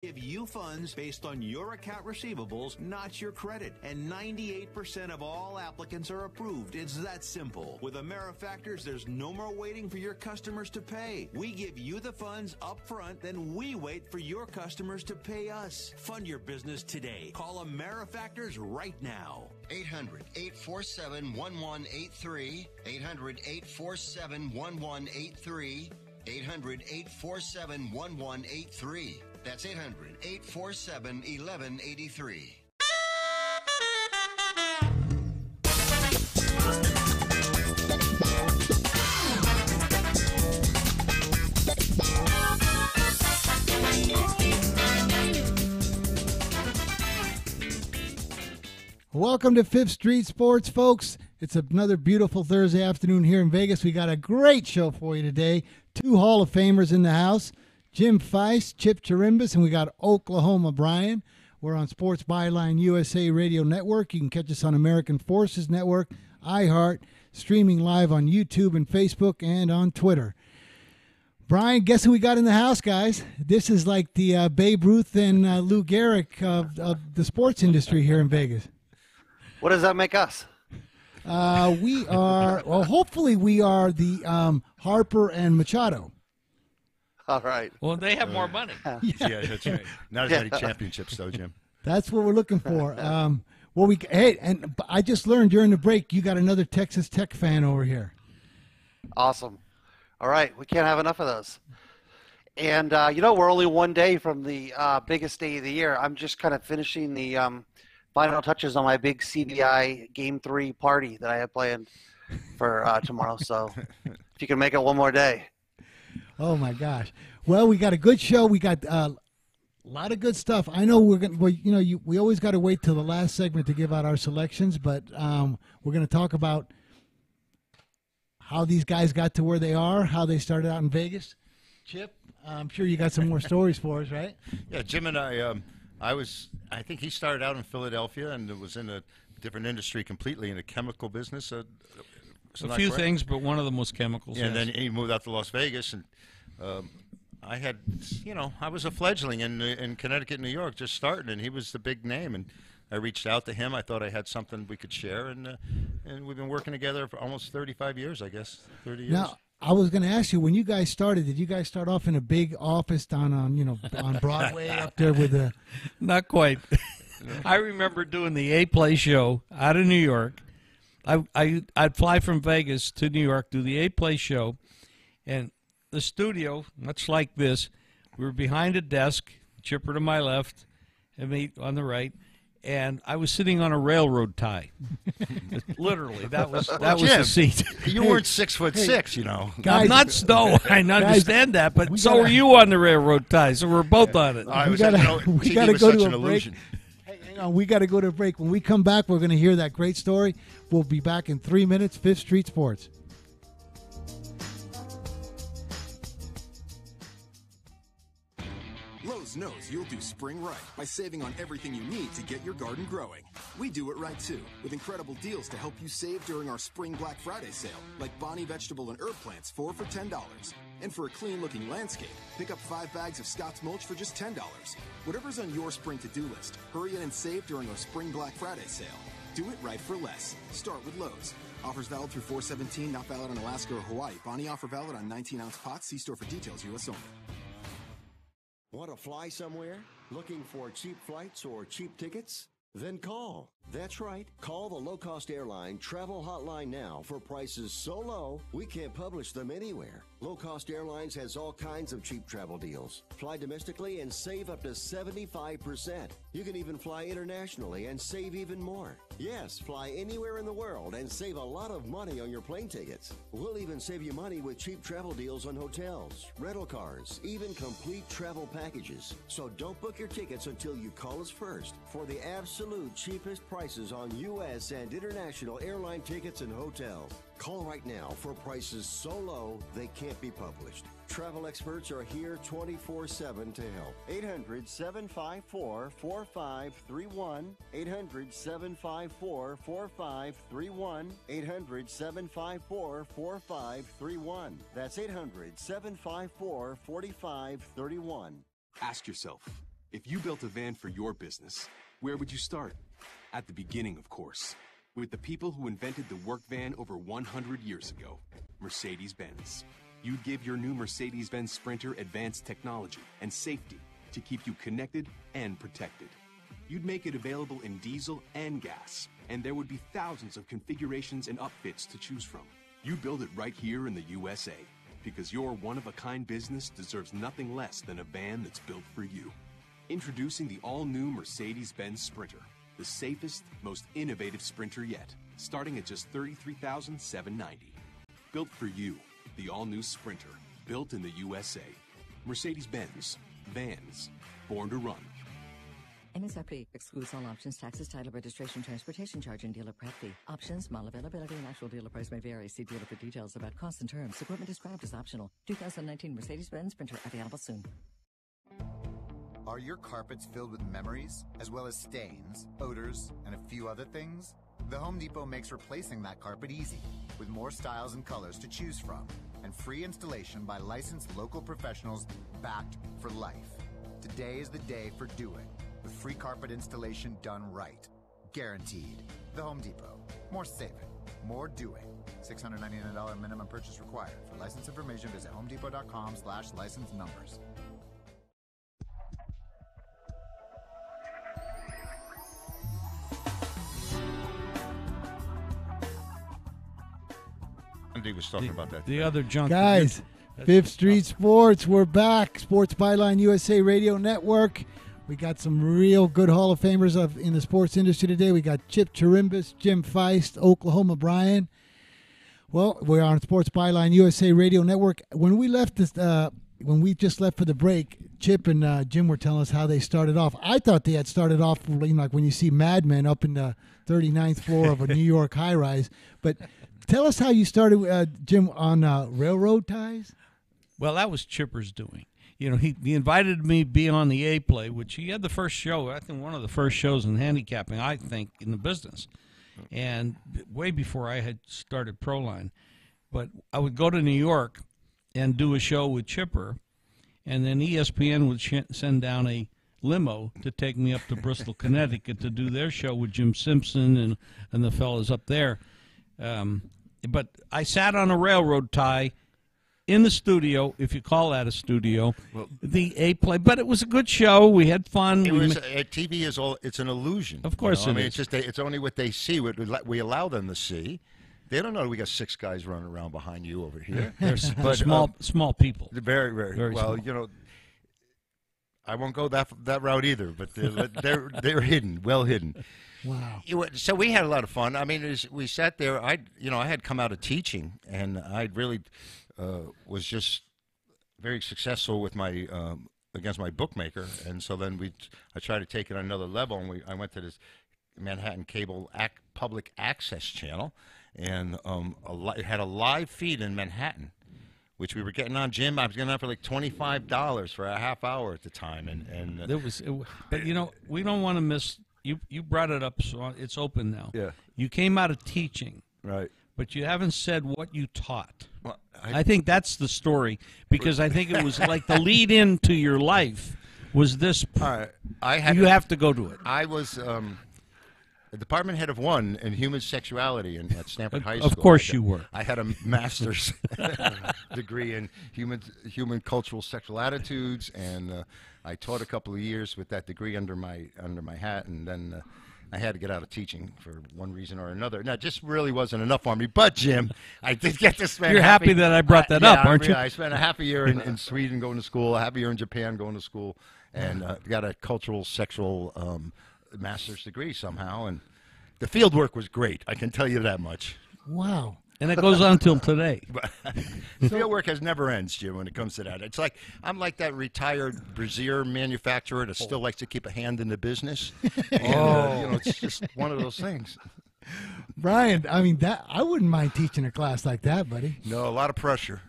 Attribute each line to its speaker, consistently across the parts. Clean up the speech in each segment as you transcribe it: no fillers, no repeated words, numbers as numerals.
Speaker 1: Give you funds based on your account receivables, not your credit. And 98% of all applicants are approved. It's that simple. With AmeriFactors, there's no more waiting for your customers to pay. We give you the funds up front, then we wait for your customers to pay us. Fund your business today. Call AmeriFactors right now.
Speaker 2: 800-847-1183. 800-847-1183. 800-847-1183. That's 800-847-1183.
Speaker 3: Welcome to Fifth Street Sports, folks. It's another beautiful Thursday afternoon here in Vegas. We got a great show for you today. Two Hall of Famers in the house. Jim Feist, Chip Chirimbus, and we got Oklahoma Brian. We're on Sports Byline USA Radio Network. You can catch us on American Forces Network, iHeart, streaming live on YouTube and Facebook and on Twitter. Brian, guess who we got in the house, guys? This is like the Babe Ruth and Lou Gehrig of the sports industry here in Vegas.
Speaker 4: What does that make us?
Speaker 3: We are, well, hopefully we are the Harper and Machado.
Speaker 4: All right.
Speaker 5: Well, they have more money.
Speaker 6: Yeah, that's right. Not as many championships, though, Jim.
Speaker 3: That's what we're looking for. And I just learned during the break you got another Texas Tech fan over here.
Speaker 4: Awesome. All right. We can't have enough of those. And, we're only one day from the biggest day of the year. I'm just kind of finishing the final touches on my big CBI Game 3 party that I have planned for tomorrow. So if you can make it one more day.
Speaker 3: Oh my gosh! Well, we got a good show. We got a lot of good stuff. I know we always got to wait till the last segment to give out our selections, but we're going to talk about how these guys got to where they are, how they started out in Vegas. Chip, I'm sure you got some more stories for us, right?
Speaker 6: Yeah, Jim and I think he started out in Philadelphia and was in a different industry completely, in the chemical business.
Speaker 5: A few things, but one of them was chemicals.
Speaker 6: Yeah,
Speaker 5: yes.
Speaker 6: And then he moved out to Las Vegas, and I was a fledgling in Connecticut, New York, just starting, and he was the big name. And I reached out to him. I thought I had something we could share, and we've been working together for almost 35 years, I guess, 30 years.
Speaker 3: Now, I was going to ask you, when you guys started, did you guys start off in a big office down on Broadway up there with the?
Speaker 5: Not quite. I remember doing the A-Play show out of New York. I'd fly from Vegas to New York, do the A-Play show, and the studio, much like this, we were behind a desk, Chipper to my left, and me on the right, and I was sitting on a railroad tie. Literally, that was the seat.
Speaker 6: You weren't 6'6", you know.
Speaker 3: Guys,
Speaker 5: I'm not snow. I understand that, but so were you on the railroad tie, so we're both on it.
Speaker 3: We got to go to a break.
Speaker 6: Illusion.
Speaker 3: Hang on, we got to go to a break. When we come back, we're going to hear that great story. We'll be back in 3 minutes. Fifth Street Sports.
Speaker 7: Lowe's knows you'll do spring right by saving on everything you need to get your garden growing. We do it right too, with incredible deals to help you save during our Spring Black Friday sale, like Bonnie vegetable and herb plants, 4 for $10. And for a clean-looking landscape, pick up 5 bags of Scott's mulch for just $10. Whatever's on your spring to-do list, hurry in and save during our Spring Black Friday sale. Do it right for less. Start with Lowe's. Offers valid through 4/17, not valid on Alaska or Hawaii. Bonnie offer valid on 19-ounce pots. See store for details, U.S. only.
Speaker 8: Want to fly somewhere? Looking for cheap flights or cheap tickets? Then call. That's right. Call the low-cost airline travel hotline now for prices so low we can't publish them anywhere. Low-cost airlines has all kinds of cheap travel deals. Fly domestically and save up to 75%. You can even fly internationally and save even more. Yes, fly anywhere in the world and save a lot of money on your plane tickets. We'll even save you money with cheap travel deals on hotels, rental cars, even complete travel packages. So don't book your tickets until you call us first for the absolute cheapest prices on U.S. and international airline tickets and hotels. Call right now for prices so low they can't be published. Travel experts are here 24/7 to help. 800-754-4531. 800-754-4531. 800-754-4531. That's 800-754-4531.
Speaker 7: Ask yourself, If you built a van for your business, where would you start? At the beginning, of course, with the people who invented the work van over 100 years ago, Mercedes-Benz. You'd give your new Mercedes-Benz Sprinter advanced technology and safety to keep you connected and protected. You'd make it available in diesel and gas, and there would be thousands of configurations and upfits to choose from. You build it right here in the USA, because your one-of-a-kind business deserves nothing less than a van that's built for you. Introducing the all-new Mercedes-Benz Sprinter, the safest, most innovative Sprinter yet, starting at just $33,790. Built for you, the all-new Sprinter, built in the USA. Mercedes-Benz, vans, born to run.
Speaker 9: MSRP excludes all options, taxes, title, registration, transportation charge, and dealer prep fee. Options, model availability, and actual dealer price may vary. See dealer for details about costs and terms. Equipment described as optional. 2019 Mercedes-Benz Sprinter available soon.
Speaker 10: Are your carpets filled with memories, as well as stains, odors, and a few other things? The Home Depot makes replacing that carpet easy, with more styles and colors to choose from, and free installation by licensed local professionals backed for life. Today is the day for doing, with free carpet installation done right. Guaranteed. The Home Depot. More saving. More doing. $699 minimum purchase required. For license information, visit homedepot.com/license numbers.
Speaker 6: Andy was talking about that.
Speaker 5: The other junk.
Speaker 3: Guys, Fifth Street Sports, we're back. Sports Byline USA Radio Network. We got some real good Hall of Famers in the sports industry today. We got Chip Chirimbus, Jim Feist, Oklahoma Brian. Well, we're on Sports Byline USA Radio Network. When we left this, when we just left for the break, Chip and Jim were telling us how they started off. I thought they had started off like when you see Mad Men up in the 39th floor of a New York high-rise. But tell us how you started, Jim, on railroad ties.
Speaker 5: Well, that was Chipper's doing. You know, he invited me to be on the A-Play, which he had the first show, I think one of the first shows in handicapping, I think, in the business. And way before I had started Proline. But I would go to New York and do a show with Chipper, and then ESPN would send down a limo to take me up to Bristol, Connecticut to do their show with Jim Simpson and the fellas up there. But I sat on a railroad tie in the studio, if you call that a studio, the A-Play. But it was a good show. We had fun.
Speaker 6: TV is all. It's an illusion.
Speaker 5: Of course,
Speaker 6: I mean, it's just it's only what they see. What we allow them to see. They don't know we got 6 guys running around behind you over here.
Speaker 5: They're small people.
Speaker 6: They're very well.
Speaker 5: Small.
Speaker 6: You know, I won't go that route either. But they're hidden, well hidden.
Speaker 3: Wow.
Speaker 6: So we had a lot of fun. I mean, we sat there. I had come out of teaching, and I really was just very successful with my against my bookmaker, and so then I tried to take it on another level, and I went to this Manhattan Cable public access channel, and it had a live feed in Manhattan, which we were getting on. Jim, I was getting on for like $25 for a half hour at the time, and
Speaker 5: but you know, we don't want to miss. You brought it up, so it's open now.
Speaker 6: Yeah.
Speaker 5: You came out of teaching,
Speaker 6: right?
Speaker 5: But you haven't said what you taught.
Speaker 6: Well,
Speaker 5: I think that's the story, because I think it was like the lead into your life was this. You have to go to it.
Speaker 6: I was the department head of 1 in human sexuality at Stanford High School.
Speaker 5: Of course you were.
Speaker 6: I had a master's degree in human cultural sexual attitudes, and I taught a couple of years with that degree under my hat, and then I had to get out of teaching for one reason or another. Now, it just really wasn't enough for me. But, Jim, I did get to spend
Speaker 5: You're happy that I brought that up, aren't you?
Speaker 6: I spent a half a year in Sweden going to school, a half a year in Japan going to school, and got a cultural sexual master's degree somehow. And the field work was great. I can tell you that much.
Speaker 3: Wow.
Speaker 5: And it goes on until today.
Speaker 6: Field work never ends, Jim, when it comes to that. It's like I'm like that retired brassiere manufacturer that still likes to keep a hand in the business. And, it's just one of those things.
Speaker 3: Brian, I mean, I wouldn't mind teaching a class like that, buddy.
Speaker 6: No, a lot of pressure.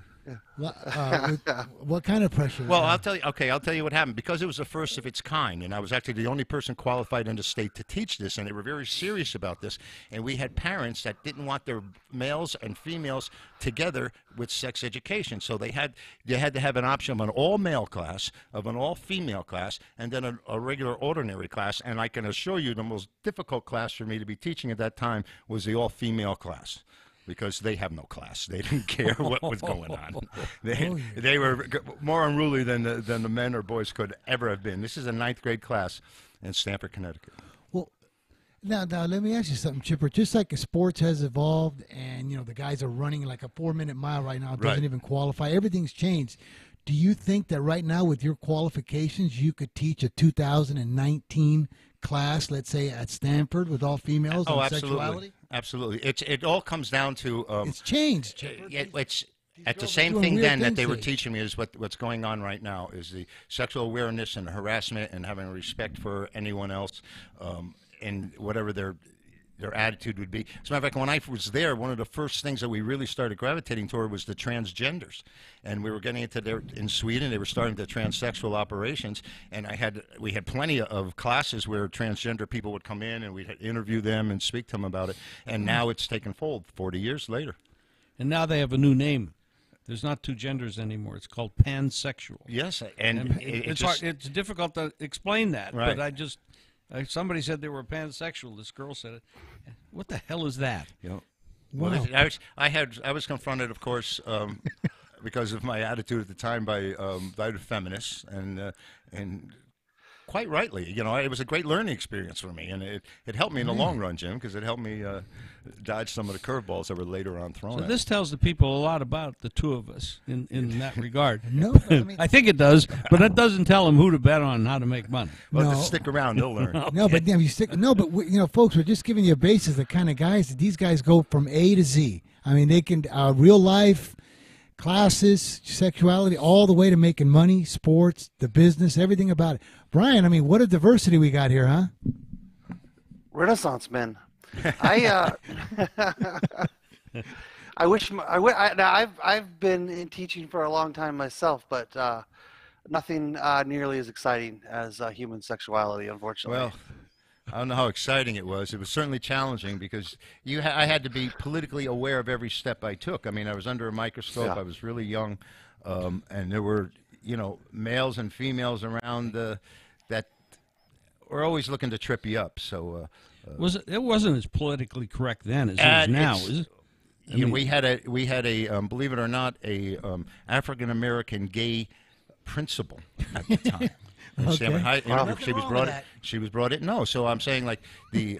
Speaker 3: What kind of pressure?
Speaker 6: Well, I'll tell you. Okay, I'll tell you what happened. Because it was the first of its kind, and I was actually the only person qualified in the state to teach this, and they were very serious about this. And we had parents that didn't want their males and females together with sex education, so they had to have an option of an all-male class, of an all-female class, and then a regular ordinary class. And I can assure you, the most difficult class for me to be teaching at that time was the all-female class. Because they have no class, they didn't care what was going on. They were more unruly than the men or boys could ever have been. This is a 9th grade class in Stamford, Connecticut.
Speaker 3: Well, now let me ask you something, Chipper. Just like sports has evolved, and the guys are running like a 4-minute mile right now, doesn't even qualify. Everything's changed. Do you think that right now, with your qualifications, you could teach a 2019 class, let's say at Stanford, with all females and sexuality?
Speaker 6: Absolutely. It all comes down to
Speaker 3: it's changed.
Speaker 6: It's at the same thing then that they were teaching me is what's going on right now is the sexual awareness and harassment and having respect for anyone else, and whatever their attitude would be. As a matter of fact, when I was there, one of the first things that we really started gravitating toward was the transgenders. And we were getting into in Sweden, they were starting the transsexual operations. And we had plenty of classes where transgender people would come in and we'd interview them and speak to them about it. And now it's taken fold 40 years later.
Speaker 5: And now they have a new name. There's not 2 genders anymore. It's called pansexual.
Speaker 6: Yes, and
Speaker 5: it's difficult to explain that.
Speaker 6: Right.
Speaker 5: But somebody said they were pansexual. This girl said it. What the hell is that?
Speaker 6: Wow. I was confronted, of course, because of my attitude at the time by feminists, and quite rightly, it was a great learning experience for me, and it helped me in the long run, Jim, because it helped me dodge some of the curveballs that were later on thrown.
Speaker 5: So this tells the people a lot about the two of us in that regard.
Speaker 3: No,
Speaker 5: I think it does, but it doesn't tell them who to bet on and how to make money.
Speaker 6: Well, just stick around, they'll learn.
Speaker 3: Folks, we're just giving you a basis of the kind of guys that these guys go from A to Z. I mean, they can real life, classes, sexuality, all the way to making money, sports, the business, everything about it. Brian, I mean, what a diversity we got here, huh?
Speaker 4: Renaissance men. I wish. I've been in teaching for a long time myself, but nothing nearly as exciting as human sexuality, unfortunately.
Speaker 6: Well, I don't know how exciting it was. It was certainly challenging because I had to be politically aware of every step I took. I mean, I was under a microscope. Yeah. I was really young, and there were, males and females around that were always looking to trip you up. So
Speaker 5: it wasn't as politically correct then as it is now, is it?
Speaker 6: We had a believe it or not, a African American gay principal at the time.
Speaker 3: Okay.
Speaker 6: She was brought in. No, so I'm saying like the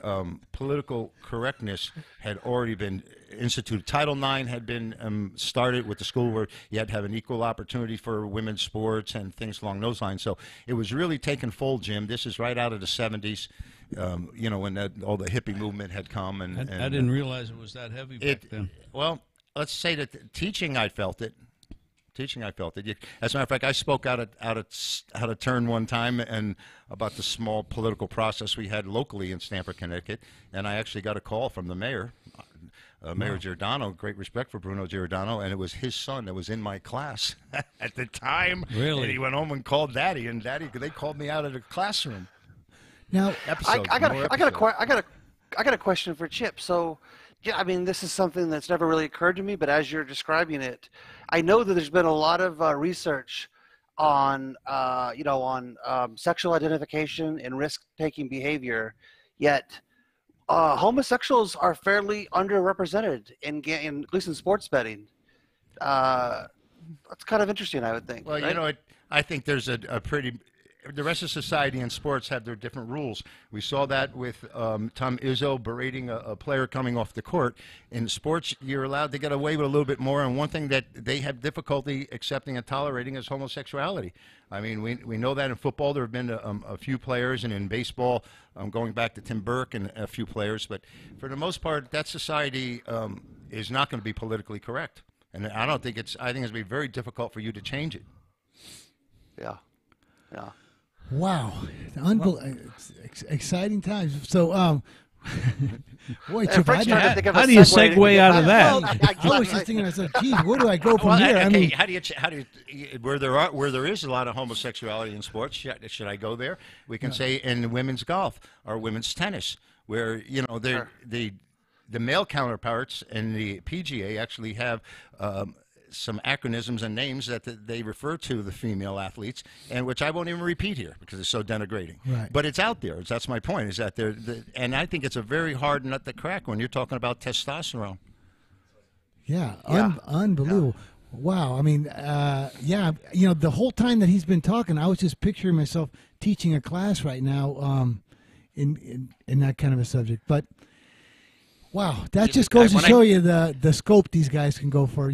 Speaker 6: political correctness had already been instituted. Title IX had been started with the school where you had to have an equal opportunity for women's sports and things along those lines. So it was really taking fold, Jim. This is right out of the 70s, when all the hippie movement had come. And
Speaker 5: I didn't realize it was that heavy back then.
Speaker 6: Well, let's say that teaching, I felt it. As a matter of fact, I spoke out of turn one time and about the small political process we had locally in Stamford, Connecticut, and I actually got a call from the mayor, Mayor Giordano. Great respect for Bruno Giordano, and it was his son that was in my class at the time.
Speaker 5: Really?
Speaker 6: And he went home and called Daddy, and they called me out of the classroom.
Speaker 3: Now,
Speaker 4: I got a question for Chip. So. Yeah, I mean, this is something that's never really occurred to me, but as you're describing it, I know that there's been a lot of research on, sexual identification and risk-taking behavior, yet homosexuals are fairly underrepresented at least in sports betting. That's kind of interesting, I would think.
Speaker 6: Well,
Speaker 4: right?
Speaker 6: I think there's a pretty. The rest of society and sports have their different rules. We saw that with Tom Izzo berating a player coming off the court. In sports, you're allowed to get away with a little bit more, and one thing that they have difficulty accepting and tolerating is homosexuality. I mean, we know that in football there have been a few players, and in baseball, going back to Tim Burke and a few players. But for the most part, that society is not going to be politically correct. And I think it's going to be very difficult for you to change it.
Speaker 4: Yeah.
Speaker 3: Wow, exciting times. So Boy,
Speaker 4: And
Speaker 3: Chip,
Speaker 4: Frank's trying to think of a
Speaker 5: how do you
Speaker 4: segue to
Speaker 5: segue
Speaker 4: get
Speaker 5: out of
Speaker 4: back.
Speaker 5: that?
Speaker 3: I was just thinking, I said, geez, where do I go from
Speaker 6: Well,
Speaker 3: here?
Speaker 6: okay,
Speaker 3: I mean,
Speaker 6: how do you where there is a lot of homosexuality in sports? Should I go there? We can say in women's golf or women's tennis, where the male counterparts in the PGA actually have some acronyms and names that they refer to the female athletes, and which I won't even repeat here because it's so denigrating.
Speaker 3: Right.
Speaker 6: But it's out there. That's my point. Is that and I think it's a very hard nut to crack when you're talking about testosterone.
Speaker 3: yeah, unbelievable. Wow. I mean, the whole time that he's been talking, I was just picturing myself teaching a class right now in that kind of a subject. But wow, that just goes to show you the scope these guys can go for,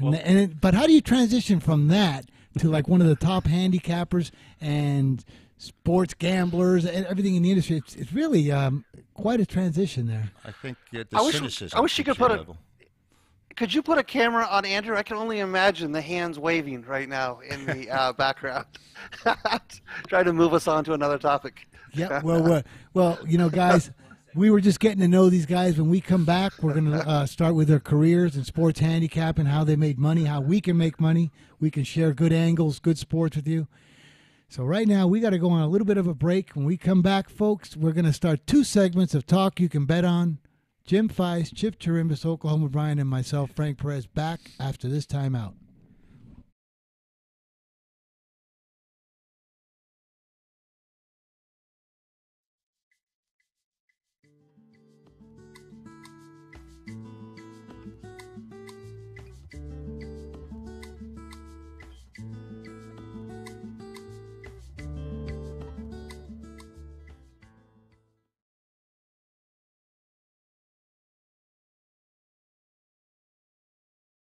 Speaker 3: but how do you transition from that to like one of the top handicappers and sports gamblers and everything in the industry? It's really quite a transition there.
Speaker 6: I think
Speaker 4: I wish you could put
Speaker 6: level.
Speaker 4: Could you put a camera on Andrew? I can only imagine the hands waving right now in the background, trying to move us on to another topic.
Speaker 3: Yeah, well, guys, we were just getting to know these guys. When we come back, we're going to start with their careers in sports handicap and how they made money, how we can make money. We can share good angles, good sports with you. So right now, we got to go on a little bit of a break. When we come back, folks, we're going to start 2 segments of Talk You Can Bet On. Jim Feist, Chip Chirimbus, Oklahoma Brian, and myself, Frank Perez, back after this timeout.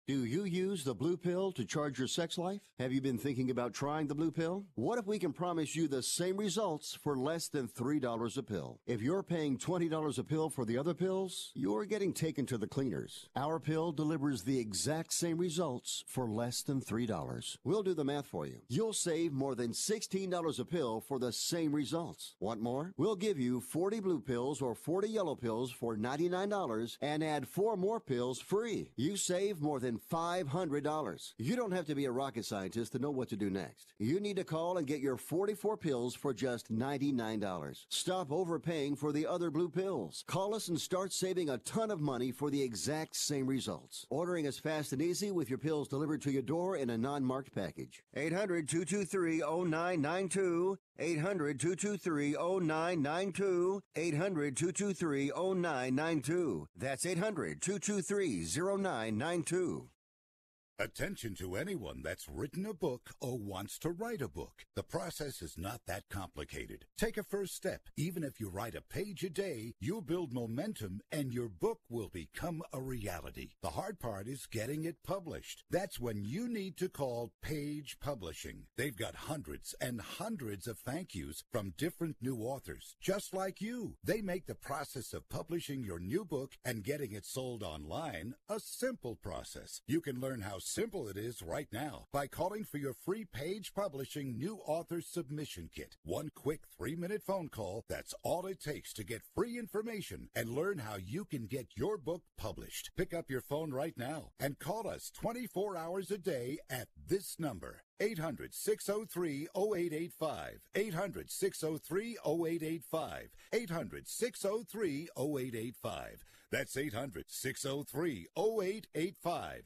Speaker 8: Do you use the blue pill to charge your sex life? Have you been thinking about trying the blue pill? What if we can promise you the same results for less than $3 a pill? If you're paying $20 a pill for the other pills, you're getting taken to the cleaners. Our pill delivers the exact same results for less than $3. We'll do the math for you. You'll save more than $16 a pill for the same results. Want more? We'll give you 40 blue pills or 40 yellow pills for $99 and add 4 more pills free. You save more than $500. You don't have to be a rocket scientist to know what to do next. You need to call and get your 44 pills for just $99. Stop overpaying for the other blue pills. Call us and start saving a ton of money for the exact same results. Ordering is fast and easy with your pills delivered to your door in a non-marked package. 800-223-0992. 800-223-0992. 800-223-0992. That's 800-223-0992.
Speaker 11: Attention to anyone that's written a book or wants to write a book. The process is not that complicated. Take a first step. Even if you write a page a day, you'll build momentum and your book will become a reality. The hard part is getting it published. That's when you need to call Page Publishing. They've got hundreds and hundreds of thank yous from different new authors, just like you. They make the process of publishing your new book and getting it sold online a simple process. You can learn how simple it is right now by calling for your free Page Publishing New Author Submission Kit. One quick 3-minute phone call, that's all it takes to get free information and learn how you can get your book published. Pick up your phone right now and call us 24 hours a day at this number. 800-603-0885. 800-603-0885. 800-603-0885. That's 800-603-0885.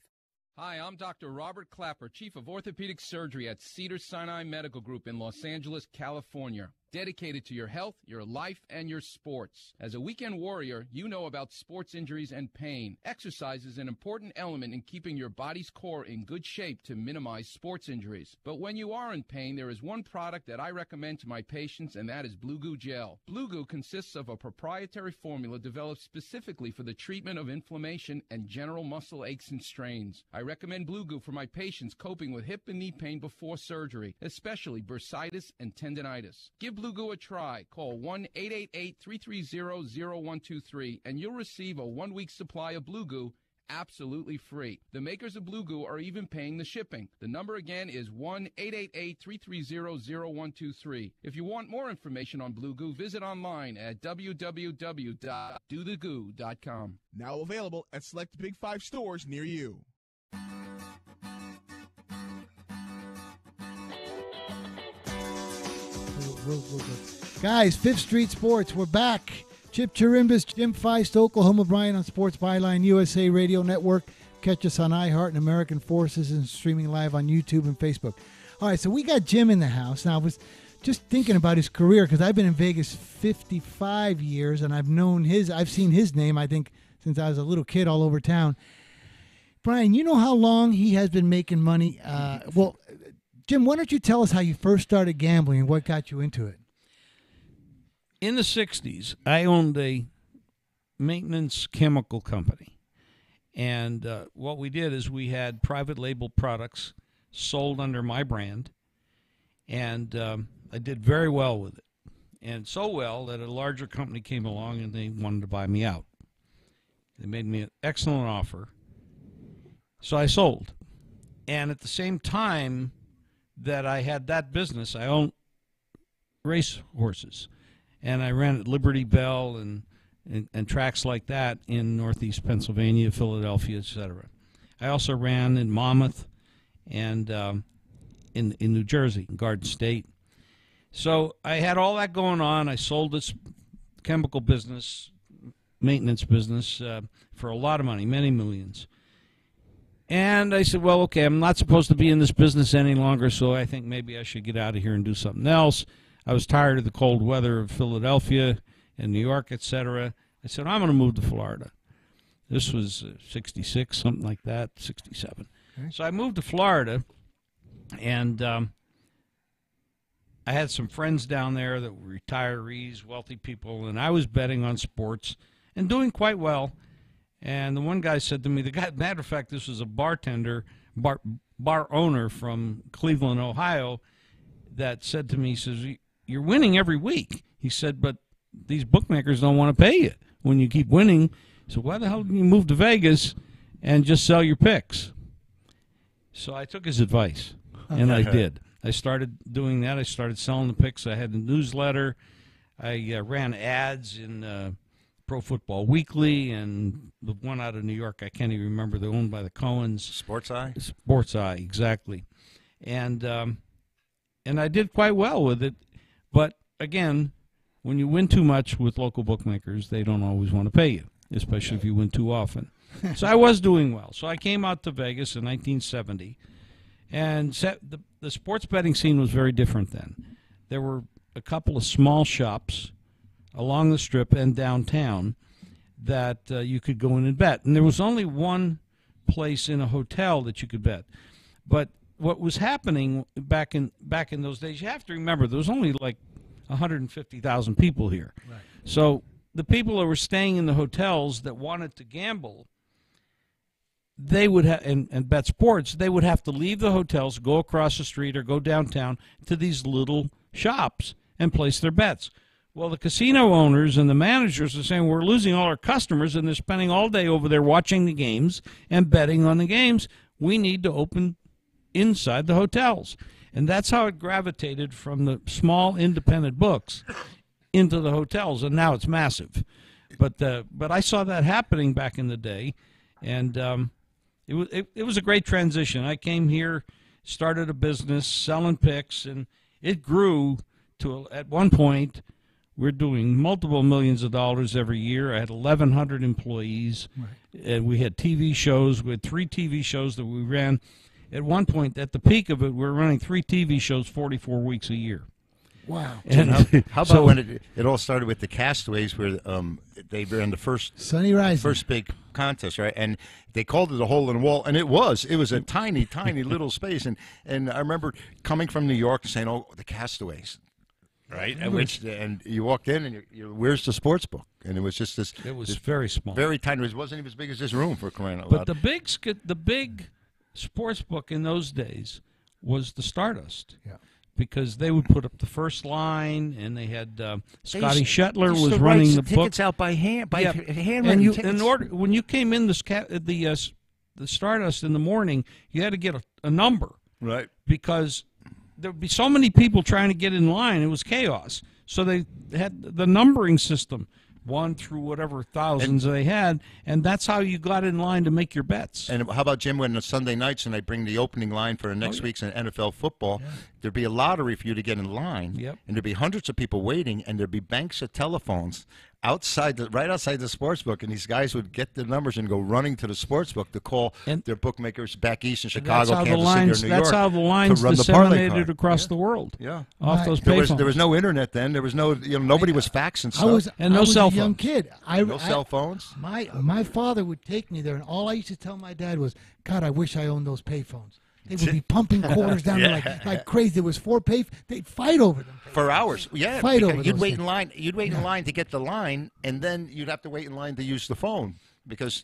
Speaker 12: Hi, I'm Dr. Robert Clapper, Chief of Orthopedic Surgery at Cedars-Sinai Medical Group in Los Angeles, California. Dedicated to your health, your life, and your sports. As a weekend warrior, you know about sports injuries and pain. Exercise is an important element in keeping your body's core in good shape to minimize sports injuries. But when you are in pain, there is one product that I recommend to my patients, and that is Blue Goo Gel. Blue Goo consists of a proprietary formula developed specifically for the treatment of inflammation and general muscle aches and strains. I recommend Blue Goo for my patients coping with hip and knee pain before surgery, especially bursitis and tendinitis. Give Blue Goo a try. Call 1-888-330-0123 and you'll receive a 1-week supply of Blue Goo absolutely free. The makers of Blue Goo are even paying the shipping. The number again is 1-888-330-0123. If you want more information on Blue Goo, visit online at www.dothegoo.com.
Speaker 13: Now available at select Big 5 stores near you.
Speaker 3: Guys, Fifth Street Sports, we're back. Chip Chirimbus, Jim Feist, Oklahoma Brian on Sports Byline USA Radio Network. Catch us on iHeart and American Forces and streaming live on YouTube and Facebook. All right, so we got Jim in the house. Now, I was just thinking about his career because I've been in Vegas 55 years, and I've seen his name, I think, since I was a little kid all over town. Brian, you know how long he has been making money? Well, Jim, why don't you tell us how you first started gambling and what got you into it?
Speaker 5: In the 60s, I owned a maintenance chemical company. And what we did is we had private label products sold under my brand. And I did very well with it. And so well that a larger company came along and they wanted to buy me out. They made me an excellent offer. So I sold. And at the same time that I had that business, I owned race horses. And I ran at Liberty Bell and tracks like that in Northeast Pennsylvania, Philadelphia, etc. I also ran in Monmouth and in New Jersey, in Garden State. So I had all that going on. I sold this chemical business, maintenance business, for a lot of money, many millions. And I said, well, okay, I'm not supposed to be in this business any longer, so I think maybe I should get out of here and do something else. I was tired of the cold weather of Philadelphia and New York, etc. I said, I'm going to move to Florida. This was 66, something like that, 67. Okay. So I moved to Florida, and I had some friends down there that were retirees, wealthy people, and I was betting on sports and doing quite well. And the one guy said to me, matter of fact, this was a bartender, bar owner from Cleveland, Ohio, that said to me, he says, you're winning every week. He said, but these bookmakers don't want to pay you when you keep winning. So why the hell didn't you move to Vegas and just sell your picks? So I took his advice, and I did. I started doing that. I started selling the picks. I had a newsletter. I ran ads in Pro Football Weekly and the one out of New York, I can't even remember, they're owned by the Coens.
Speaker 6: Sports Eye?
Speaker 5: Sports Eye, exactly. And I did quite well with it. But, again, when you win too much with local bookmakers, they don't always want to pay you, especially if you win too often. So I was doing well. So I came out to Vegas in 1970, and the sports betting scene was very different then. There were a couple of small shops along the Strip and downtown that you could go in and bet. And there was only one place in a hotel that you could bet. But what was happening back in those days, you have to remember, there was only like 150,000 people here. Right. So the people that were staying in the hotels that wanted to gamble, they would have and bet sports, they would have to leave the hotels, go across the street or go downtown to these little shops and place their bets. Well, the casino owners and the managers are saying, we're losing all our customers, and they're spending all day over there watching the games and betting on the games. We need to open inside the hotels. And that's how it gravitated from the small independent books into the hotels, and now it's massive. But I saw that happening back in the day, and it was a great transition. I came here, started a business selling picks, and it grew to, at one point, we're doing multiple millions of dollars every year. I had 1,100 employees, right. And we had TV shows. We had 3 TV shows that we ran. At one point, at the peak of it, we were running 3 TV shows 44 weeks a year.
Speaker 3: Wow.
Speaker 6: And how about when it all started with the Castaways, where they ran the first big contest, right? And they called it a hole in the wall, and it was a tiny, tiny little space. And I remember coming from New York and saying, "Oh, the Castaways." Right, and you walked in, and you're where's the sports book? And it was just this.
Speaker 5: It was very small,
Speaker 6: very tiny. It wasn't even as big as this room, for crying out loud.
Speaker 5: But the big sports book in those days was the Stardust.
Speaker 3: Yeah.
Speaker 5: because they would put up the first line, and they had Scotty
Speaker 6: used-
Speaker 5: Shetler
Speaker 6: used
Speaker 5: was
Speaker 6: to
Speaker 5: running
Speaker 6: write
Speaker 5: the book.
Speaker 6: tickets out by hand, by
Speaker 5: Yeah.
Speaker 6: handwritten
Speaker 5: And you,
Speaker 6: tickets.
Speaker 5: in order when you came in the Stardust in the morning, you had to get a number,
Speaker 6: right?
Speaker 5: Because there would be so many people trying to get in line, it was chaos. So they had the numbering system, 1 through whatever thousands they had, and that's how you got in line to make your bets.
Speaker 6: And how about, Jim, when on Sunday nights and they bring the opening line for next week's NFL football, there'd be a lottery for you to get in line, and there'd be hundreds of people waiting, and there'd be banks of telephones right outside the sports book, and these guys would get the numbers and go running to the sports book to call their bookmakers back east in Chicago, Kansas City, or New York.
Speaker 5: That's how the lines
Speaker 6: to run the parlay
Speaker 5: disseminated
Speaker 6: card.
Speaker 5: across the world.
Speaker 6: Yeah,
Speaker 5: off those
Speaker 6: there
Speaker 5: payphones.
Speaker 6: was no internet then. There was no, nobody was faxing stuff.
Speaker 3: I was
Speaker 5: cell
Speaker 3: a young
Speaker 5: phones.
Speaker 3: kid.
Speaker 6: No cell phones.
Speaker 3: My father would take me there, and all I used to tell my dad was, "God, I wish I owned those payphones." They would be pumping quarters down there like crazy. There was 4 pay. They'd fight over them
Speaker 6: for hours. Yeah,
Speaker 3: fight over.
Speaker 6: You'd
Speaker 3: those
Speaker 6: wait
Speaker 3: things.
Speaker 6: in line. You'd wait in line to get the line, and then you'd have to wait in line to use the phone because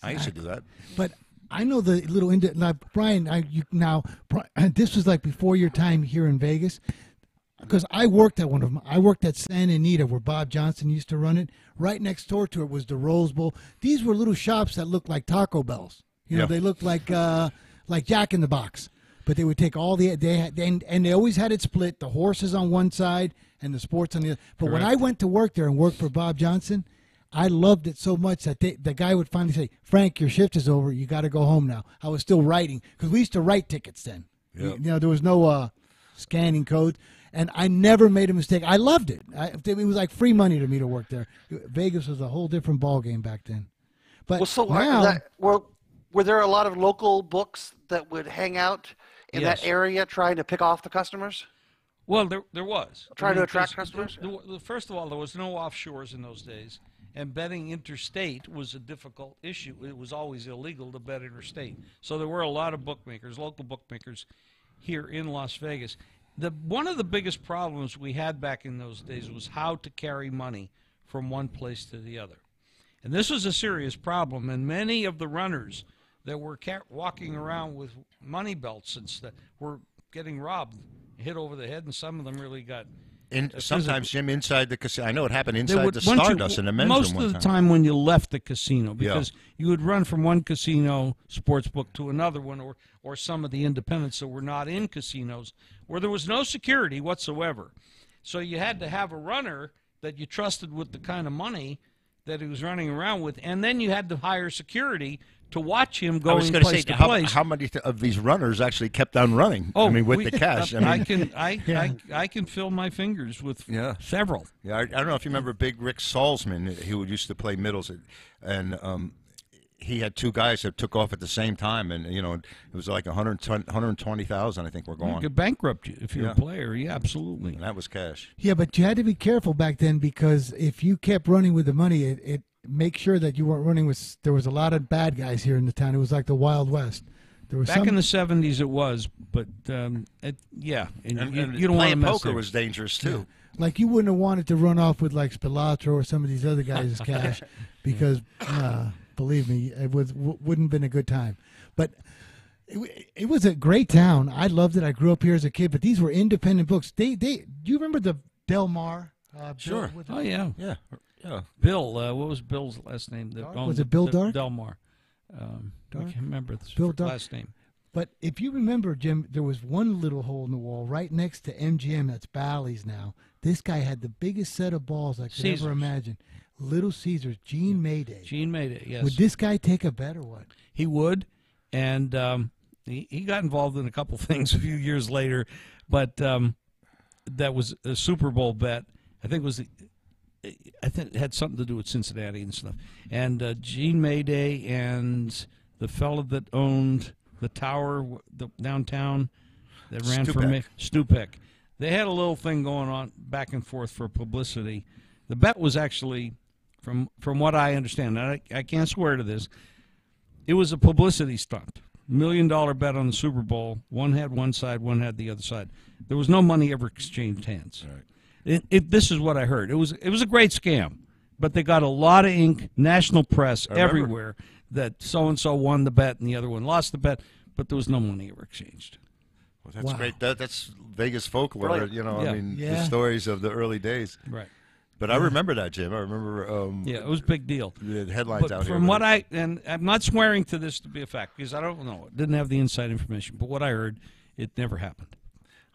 Speaker 6: I used to do that.
Speaker 3: But I know the little now, Brian. This was like before your time here in Vegas, because I worked at one of them. I worked at Santa Anita, where Bob Johnson used to run it. Right next door to it was the Rose Bowl. These were little shops that looked like Taco Bells. You know, they looked like Jack in the Box. But they would take all and they always had it split. The horses on one side and the sports on the other. But when I went to work there and worked for Bob Johnson, I loved it so much that the guy would finally say, "Frank, your shift is over. You got to go home now." I was still writing because we used to write tickets then.
Speaker 6: Yeah.
Speaker 3: You know, there was no scanning code, and I never made a mistake. I loved it. It was like free money to me to work there. Vegas was a whole different ball game back then. But
Speaker 4: were there a lot of local books that would hang out in that area trying to pick off the customers?
Speaker 5: Well, there was.
Speaker 4: Trying to attract customers?
Speaker 5: First of all, there was no offshores in those days, and betting interstate was a difficult issue. It was always illegal to bet interstate. So there were a lot of bookmakers, local bookmakers, here in Las Vegas. One of the biggest problems we had back in those days was how to carry money from one place to the other. And this was a serious problem, and many of the runners that were walking around with money belts and stuff were getting robbed, hit over the head, and some of them really got.
Speaker 6: Sometimes, Jim, inside the casino. I know it happened inside the Stardust in the men's room.
Speaker 5: Most of the time when you left the casino, because you would run from one casino sports book to another one, or some of the independents that were not in casinos, where there was no security whatsoever. So you had to have a runner that you trusted with the kind of money that he was running around with, and then you had to hire security to watch him going place to place.
Speaker 6: How many of these runners actually kept on running?
Speaker 5: Oh,
Speaker 6: I mean, with the cash.
Speaker 5: I can fill my fingers with several.
Speaker 6: Yeah, I don't know if you remember Big Rick Salzman, who used to play middles, and he had 2 guys that took off at the same time, and it was like 120,000. I think were gone.
Speaker 5: You could bankrupt you if you're a player. Yeah, absolutely.
Speaker 6: And that was cash.
Speaker 3: Yeah, but you had to be careful back then, because if you kept running with the money, it make sure that you weren't running with. There was a lot of bad guys here in the town. It was like the Wild West. There was
Speaker 5: back in the 70s, it was, but
Speaker 6: and
Speaker 5: you don't want to
Speaker 6: playing
Speaker 5: mess
Speaker 6: poker
Speaker 5: there.
Speaker 6: was dangerous too.
Speaker 3: Yeah. Like you wouldn't have wanted to run off with like Spilatro or some of these other guys' cash, because believe me, it wouldn't have been a good time. But it was a great town. I loved it. I grew up here as a kid. But these were independent books. Do you remember the Del Mar?
Speaker 6: Sure.
Speaker 5: Oh yeah.
Speaker 6: Yeah.
Speaker 5: Bill, what was Bill's last name?
Speaker 3: Was it Bill Dark?
Speaker 5: Del Mar. I can't remember the last name.
Speaker 3: But if you remember, Jim, there was one little hole in the wall right next to MGM. That's Bally's now. This guy had the biggest set of balls I could ever imagine. Little Caesars, Gene Mayday.
Speaker 5: Gene Mayday, yes.
Speaker 3: Would this guy take a bet or what?
Speaker 5: He would, and he got involved in a couple things a few years later, but that was a Super Bowl bet. I think it had something to do with Cincinnati and stuff. And Gene Mayday and the fellow that owned the tower downtown that ran for me, Stupek. They had a little thing going on back and forth for publicity. The bet was actually, from what I understand, and I can't swear to this, it was a publicity stunt. $1 million bet on the Super Bowl. One had one side, one had the other side. There was no money ever exchanged hands. Right. This is what I heard. It was a great scam, but they got a lot of ink, national press everywhere, that so-and-so won the bet and the other one lost the bet, but there was no money ever exchanged.
Speaker 6: Well, that's
Speaker 3: Wow.
Speaker 6: great. That's Vegas folklore.
Speaker 4: Brilliant.
Speaker 6: You know,
Speaker 5: Yeah.
Speaker 6: I mean,
Speaker 3: Yeah.
Speaker 6: the stories of the early days.
Speaker 5: Right.
Speaker 6: But I remember that, Jim. I remember.
Speaker 5: Yeah, it was a big deal.
Speaker 6: The headlines
Speaker 5: But
Speaker 6: out here.
Speaker 5: from what and I'm not swearing to this to be a fact because I don't know, didn't have the inside information. But what I heard, it never happened.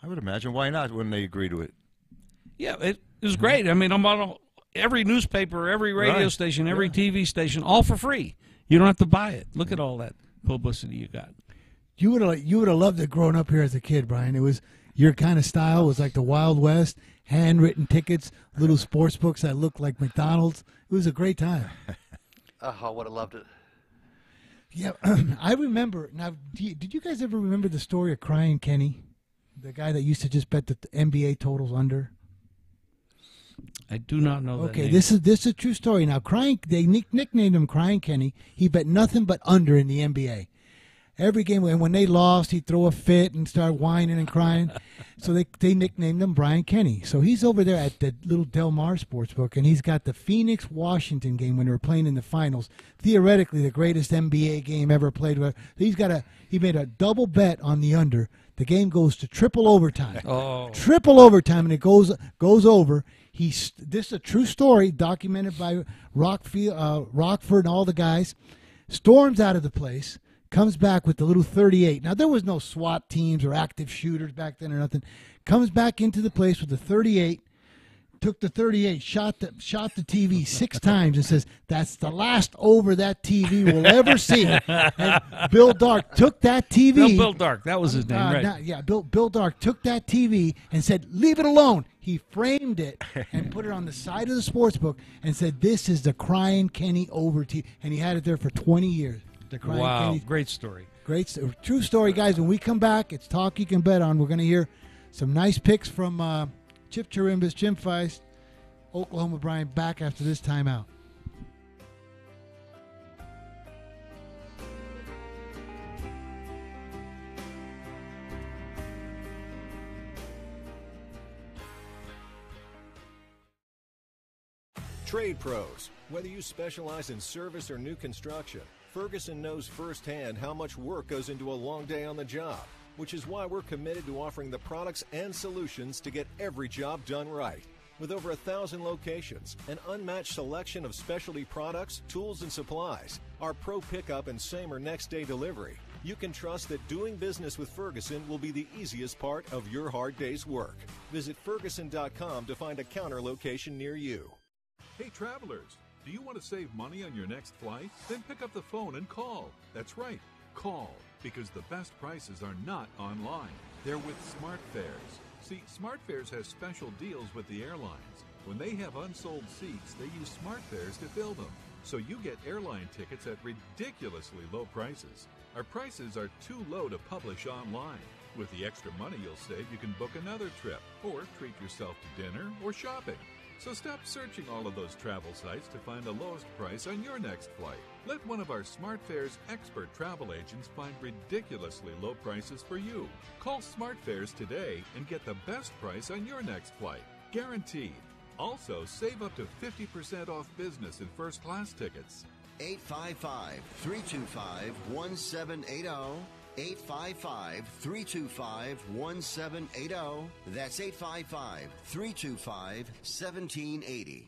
Speaker 6: I would imagine. Why not? When they agree to it.
Speaker 5: Yeah, it was great. I mean, I'm on every newspaper, every radio
Speaker 6: Right.
Speaker 5: station, every TV station, all for free. You don't have to buy it. Look at all that publicity you got.
Speaker 3: You would have loved it growing up here as a kid, Brian. It was your kind of style. It was like the Wild West, handwritten tickets, little sports books that looked like McDonald's. It was a great time.
Speaker 4: Oh, I would have loved it.
Speaker 3: Yeah, I remember. Now, did you guys ever remember the story of Crying Kenny, the guy that used to just bet the NBA totals under?
Speaker 5: I do not know that
Speaker 3: Okay,
Speaker 5: name.
Speaker 3: this is a true story. Now, they nicknamed him Crying Kenny. He bet nothing but under in the NBA. Every game, and when they lost, he'd throw a fit and start whining and crying. So they nicknamed him Brian Kenny. So he's over there at the little Del Mar Sportsbook, and he's got the Phoenix-Washington game when they were playing in the finals. Theoretically, the greatest NBA game ever played. He made a double bet on the under. The game goes to triple overtime.
Speaker 5: Oh.
Speaker 3: Triple overtime, and it goes over. This is a true story, documented by Rockford and all the guys. Storms out of the place. Comes back with the little 38. Now, there was no SWAT teams or active shooters back then or nothing. Comes back into the place with the 38, took the 38, shot the TV 6 times and says, that's the last over that TV will ever see. And Bill Dark took that TV.
Speaker 5: Bill Dark, that was his name, right?
Speaker 3: Bill Dark took that TV and said, leave it alone. He framed it and put it on the side of the sports book and said, this is the Crying Kenny over TV. And he had it there for 20 years.
Speaker 5: Wow,
Speaker 3: Kenny.
Speaker 5: great story.
Speaker 3: True story, guys. When we come back, it's Talk You Can Bet On. We're going to hear some nice picks from Chip Chirimbas, Jim Feist, Oklahoma Brian, back after this timeout.
Speaker 14: Trade pros. Whether you specialize in service or new construction, Ferguson knows firsthand how much work goes into a long day on the job, which is why we're committed to offering the products and solutions to get every job done right. With over 1,000 locations, an unmatched selection of specialty products, tools, and supplies, our pro pickup and same or next day delivery, you can trust that doing business with Ferguson will be the easiest part of your hard day's work. Visit Ferguson.com to find a counter location near you.
Speaker 15: Hey travelers, do you want to save money on your next flight? Then pick up the phone and call. That's right, call, because the best prices are not online. They're with SmartFares. See, SmartFares has special deals with the airlines. When they have unsold seats, they use SmartFares to fill them. So you get airline tickets at ridiculously low prices. Our prices are too low to publish online. With the extra money you'll save, you can book another trip or treat yourself to dinner or shopping. So stop searching all of those travel sites to find the lowest price on your next flight. Let one of our SmartFares expert travel agents find ridiculously low prices for you. Call SmartFares today and get the best price on your next flight. Guaranteed. Also, save up to 50% off business and first class tickets.
Speaker 8: 855-325-1780. 855-325-1780. That's 855-325-1780.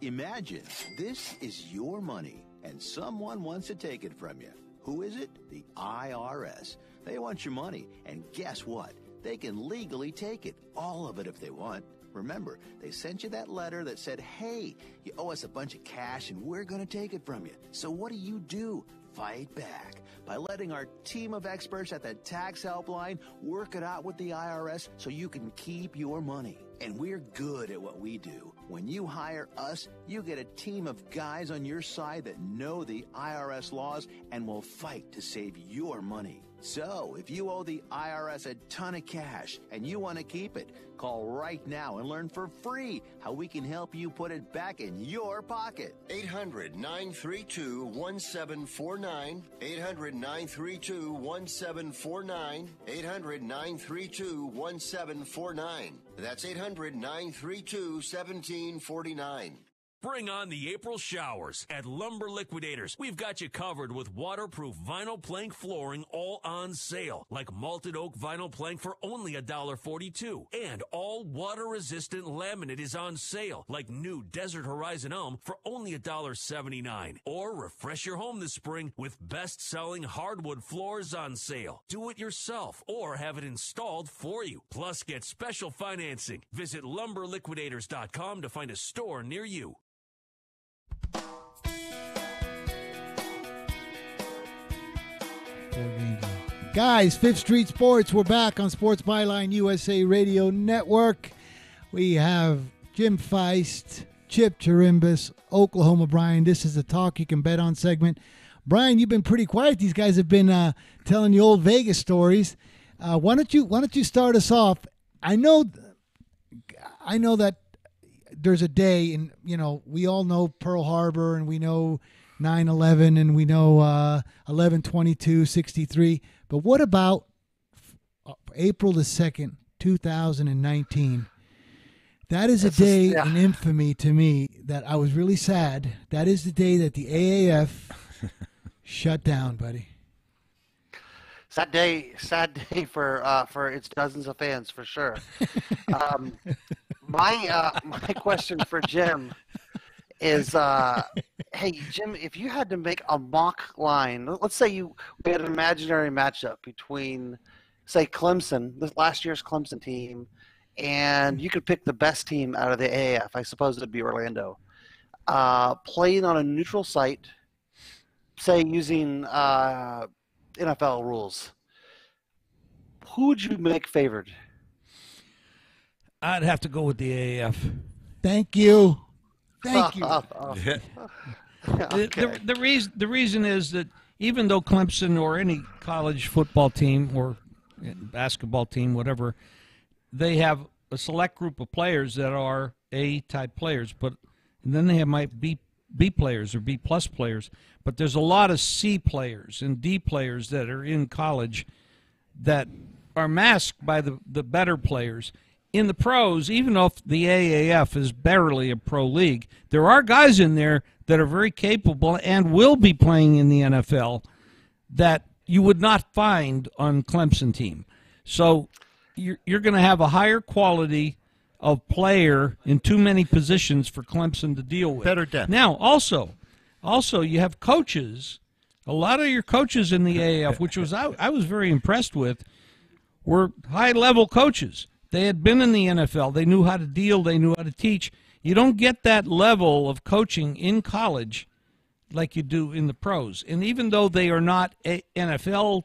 Speaker 1: Imagine this is your money and someone wants to take it from you. Who is it? The IRS. They want your money, and guess what? They can legally take it, all of it if they want. Remember, they sent you that letter that said, hey, you owe us a bunch of cash and we're going to take it from you. So what do? Fight back by letting our team of experts at the tax helpline work it out with the IRS so you can keep your money. And we're good at what we do. When you hire us, you get a team of guys on your side that know the IRS laws and will fight to save your money. So, if you owe the IRS a ton of cash and you want to keep it, call right now and learn for free how we can help you put it back in your pocket.
Speaker 8: 800-932-1749. 800-932-1749. 800-932-1749. That's 800-932-1749.
Speaker 16: Bring on the April showers at Lumber Liquidators. We've got you covered with waterproof vinyl plank flooring, all on sale. Like malted oak vinyl plank for only $1.42. And all water-resistant laminate is on sale. Like new Desert Horizon Elm for only $1.79. Or refresh your home this spring with best-selling hardwood floors on sale. Do it yourself or have it installed for you. Plus, get special financing. Visit LumberLiquidators.com to find a store near you.
Speaker 3: Guys, Fifth Street Sports, we're back on Sports Byline USA Radio Network. We have Jim Feist, Chip Chirimbus, Oklahoma Brian. This is the Talk You Can Bet On segment. Brian, you've been pretty quiet. These guys have been telling you old Vegas stories. Why don't you start us off? I know that there's a day, and we all know Pearl Harbor, and we know 9/11, and we know 11/22/63. But what about April the 2nd, 2019? That is a day in infamy to me that I was really sad. That is the day that the AAF shut down, buddy.
Speaker 4: Sad day for its dozens of fans, for sure. My question for Jim is, hey, Jim, if you had to make a mock line, let's say we had an imaginary matchup between, say, Clemson, last year's Clemson team, and you could pick the best team out of the AAF. I suppose it would be Orlando. Playing on a neutral site, say using NFL rules, who would you make favored?
Speaker 5: I'd have to go with the AAF.
Speaker 3: Thank you. Thank you.
Speaker 4: Okay.
Speaker 5: The reason is that even though Clemson or any college football team or basketball team, whatever, they have a select group of players that are A-type players, but then they might be B players or B-plus players. But there's a lot of C players and D players that are in college that are masked by the better players. In the pros, even though the AAF is barely a pro league, there are guys in there that are very capable and will be playing in the NFL that you would not find on Clemson team. So you're going to have a higher quality of player in too many positions for Clemson to deal with.
Speaker 6: Better depth.
Speaker 5: Now, also you have coaches. A lot of your coaches in the AAF, which was I was very impressed with, were high-level coaches. They had been in the NFL. They knew how to deal. They knew how to teach. You don't get that level of coaching in college like you do in the pros. And even though they are not NFL,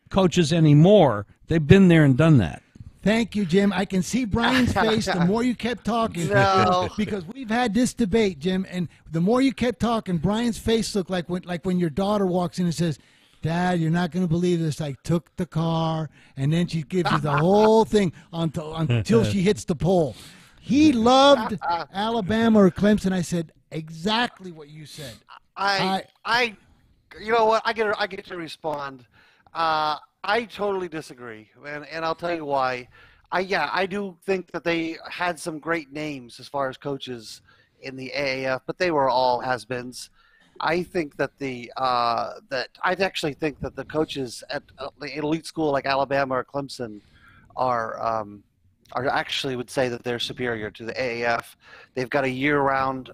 Speaker 5: coaches anymore, they've been there and done that.
Speaker 3: Thank you, Jim. I can see Brian's face the more you kept talking.
Speaker 4: No.
Speaker 3: Because we've had this debate, Jim, and the more you kept talking, Brian's face looked like when your daughter walks in and says, Dad, you're not going to believe this. I took the car, and then she gives you the whole thing until she hits the pole. He loved Alabama or Clemson. I said exactly what you said.
Speaker 4: You know what? I get to respond. I totally disagree, and I'll tell you why. I do think that they had some great names as far as coaches in the AAF, but they were all has-beens. I think that I actually think that the coaches at the elite school like Alabama or Clemson are actually would say that they're superior to the AAF. They've got a year-round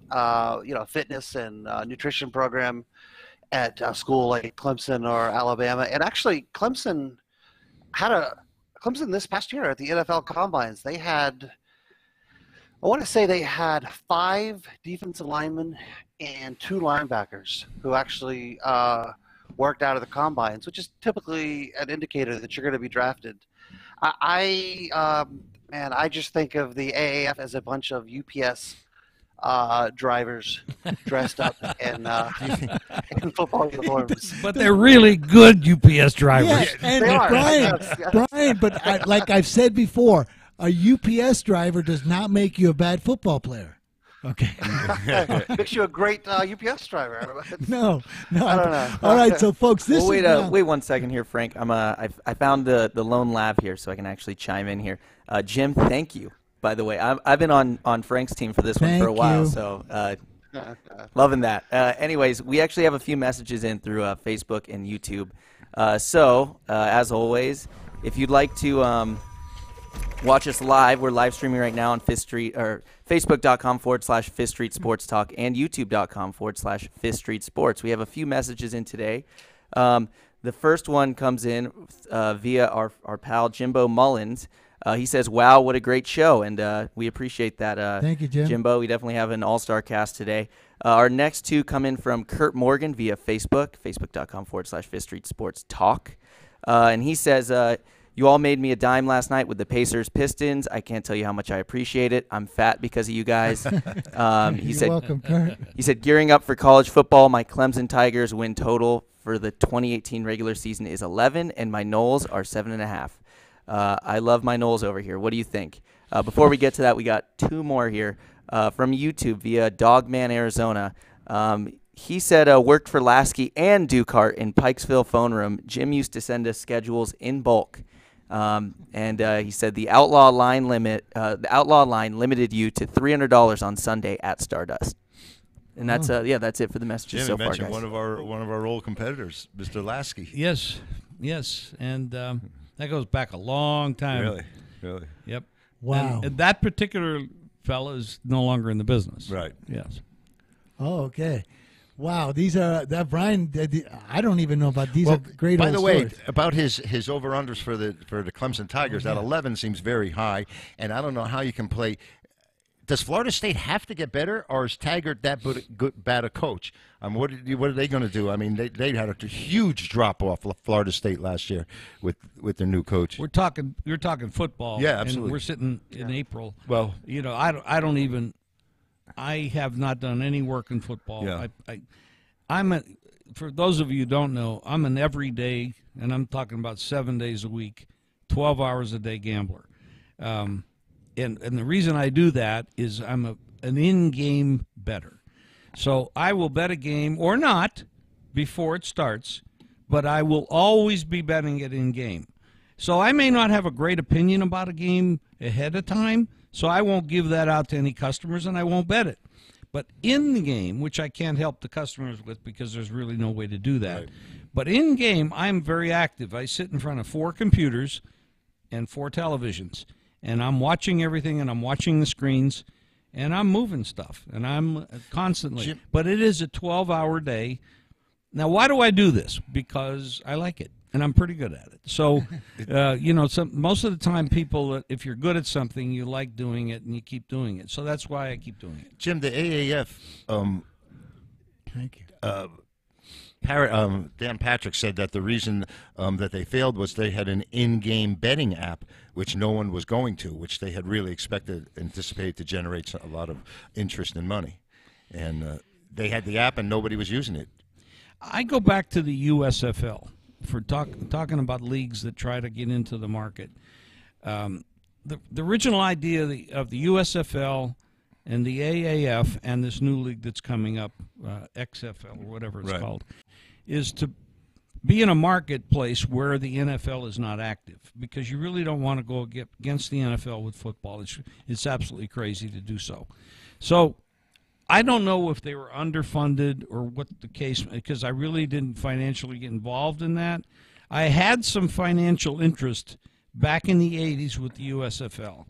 Speaker 4: fitness and nutrition program at a school like Clemson or Alabama, and actually Clemson this past year at the NFL Combines. They had, I want to say they had 5 defensive linemen and 2 linebackers who actually worked out of the Combines, which is typically an indicator that you're going to be drafted. I just think of the AAF as a bunch of UPS drivers dressed up in football uniforms.
Speaker 5: But they're really good UPS drivers.
Speaker 3: Yes, and
Speaker 4: They are.
Speaker 3: Brian, but like I've said before, a UPS driver does not make you a bad football player. Okay.
Speaker 4: Makes you a great UPS driver.
Speaker 3: No,
Speaker 4: I don't know.
Speaker 3: All right, so folks, this
Speaker 17: wait,
Speaker 3: is
Speaker 17: wait 1 second here, Frank. I found the lone lab here, so I can actually chime in here. Jim, thank you by the way. I've been on Frank's team for this one for a while, so loving that. Anyways, we actually have a few messages in through Facebook and YouTube. As always, if you'd like to watch us live, we're live streaming right now on Fifth Street, or Facebook.com/Fifth Street Sports Talk and YouTube.com/Fifth Street Sports. We have a few messages in today. The first one comes in via our pal Jimbo Mullins. He says, "Wow, what a great show," and we appreciate that.
Speaker 3: Thank you, Jim.
Speaker 17: Jimbo. We definitely have an all-star cast today. Our next two come in from Kurt Morgan via Facebook, Facebook.com/Fifth Street Sports Talk, and he says, "You all made me a dime last night with the Pacers Pistons. I can't tell you how much I appreciate it. I'm fat because of you guys."
Speaker 3: You're welcome, Kurt.
Speaker 17: He said, "Gearing up for college football, my Clemson Tigers win total for the 2018 regular season is 11, and my Noles are 7.5. I love my Noles over here. What do you think?" Before we get to that, we got two more here from YouTube via Dogman Arizona. He said, "Worked for Lasky and Dukart in Pikesville phone room. Jim used to send us schedules in bulk." And he said the outlaw line limited you to $300 on Sunday at Stardust. And that's that's it for the messages
Speaker 6: Jim,
Speaker 17: so far,
Speaker 6: mentioned
Speaker 17: guys.
Speaker 6: one of our old competitors, Mr. Lasky.
Speaker 5: Yes, and that goes back a long time.
Speaker 6: Really.
Speaker 5: Yep.
Speaker 3: Wow.
Speaker 5: And that particular fella is no longer in the business.
Speaker 6: Right.
Speaker 5: Yes.
Speaker 3: Oh, okay. Wow, these are Brian. I don't even know about these. Are great.
Speaker 6: By
Speaker 3: old
Speaker 6: the way,
Speaker 3: stories.
Speaker 6: about his over-unders for the Clemson Tigers, that 11 seems very high, and I don't know how you can play. Does Florida State have to get better, or is Taggart that bad a coach? What are they going to do? I mean, they had a huge drop off Florida State last year with their new coach.
Speaker 5: You're talking football.
Speaker 6: Yeah, absolutely.
Speaker 5: And we're sitting in April.
Speaker 6: Well,
Speaker 5: I have not done any work in football.
Speaker 6: Yeah.
Speaker 5: For those of you who don't know, I'm an everyday, and I'm talking about 7 days a week, 12 hours a day gambler. And the reason I do that is I'm an in-game bettor. So I will bet a game or not before it starts, but I will always be betting it in-game. So I may not have a great opinion about a game ahead of time, so I won't give that out to any customers and I won't bet it. But in the game, which I can't help the customers with because there's really no way to do that,
Speaker 6: Right.
Speaker 5: But in game, I'm very active. I sit in front of 4 computers and 4 televisions, and I'm watching everything, and I'm watching the screens, and I'm moving stuff, and I'm constantly. But it is a 12-hour day. Now, why do I do this? Because I like it, and I'm pretty good at it. So, most of the time, people, if you're good at something, you like doing it, and you keep doing it. So that's why I keep doing it.
Speaker 6: Jim, the AAF.
Speaker 3: Thank you.
Speaker 6: Dan Patrick said that the reason that they failed was they had an in-game betting app, which no one was going to, which they had really anticipated to generate a lot of interest and money. And they had the app and nobody was using it.
Speaker 5: I go back to the USFL for talking about leagues that try to get into the market. The original idea of the USFL and the AAF and this new league that's coming up, XFL or whatever it's called, is to be in a marketplace where the NFL is not active, because you really don't want to go against the NFL with football. It's absolutely crazy to do so. So I don't know if they were underfunded or what the case, because I really didn't financially get involved in that. I had some financial interest back in the 80s with the USFL,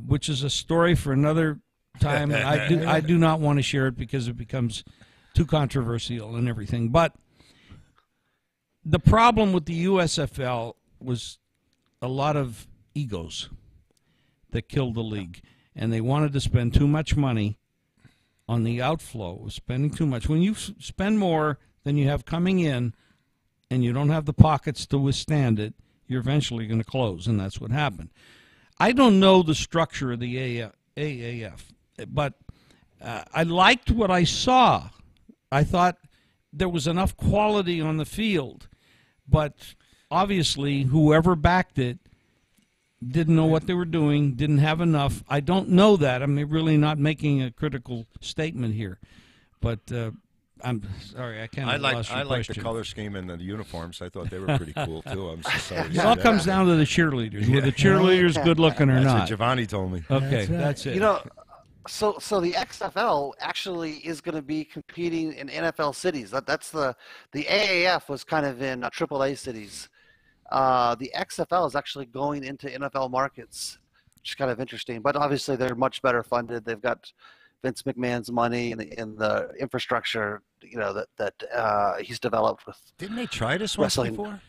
Speaker 5: which is a story for another time. And I do not want to share it because it becomes too controversial and everything. But the problem with the USFL was a lot of egos that killed the league, and they wanted to spend too much money on the outflow, spending too much. When you spend more than you have coming in and you don't have the pockets to withstand it, you're eventually going to close, and that's what happened. I don't know the structure of the AAF, but I liked what I saw. I thought there was enough quality on the field, but obviously whoever backed it didn't know what they were doing, didn't have enough. I don't know that. I'm really not making a critical statement here. But I'm sorry, I kind
Speaker 6: I
Speaker 5: of lost your
Speaker 6: like
Speaker 5: question.
Speaker 6: the color scheme and the uniforms. I thought they were pretty cool too. I'm so sorry.
Speaker 5: It all comes down to the cheerleaders. Were the cheerleaders good looking or
Speaker 6: That's
Speaker 5: not?
Speaker 6: what Giovanni told me.
Speaker 5: Okay, that's it.
Speaker 4: You know, so the XFL actually is going to be competing in NFL cities. That's the AAF was kind of in AAA cities. The XFL is actually going into NFL markets, which is kind of interesting. But obviously, they're much better funded. They've got Vince McMahon's money and the infrastructure, that he's developed with.
Speaker 6: Didn't they try this once
Speaker 4: wrestling.
Speaker 6: before?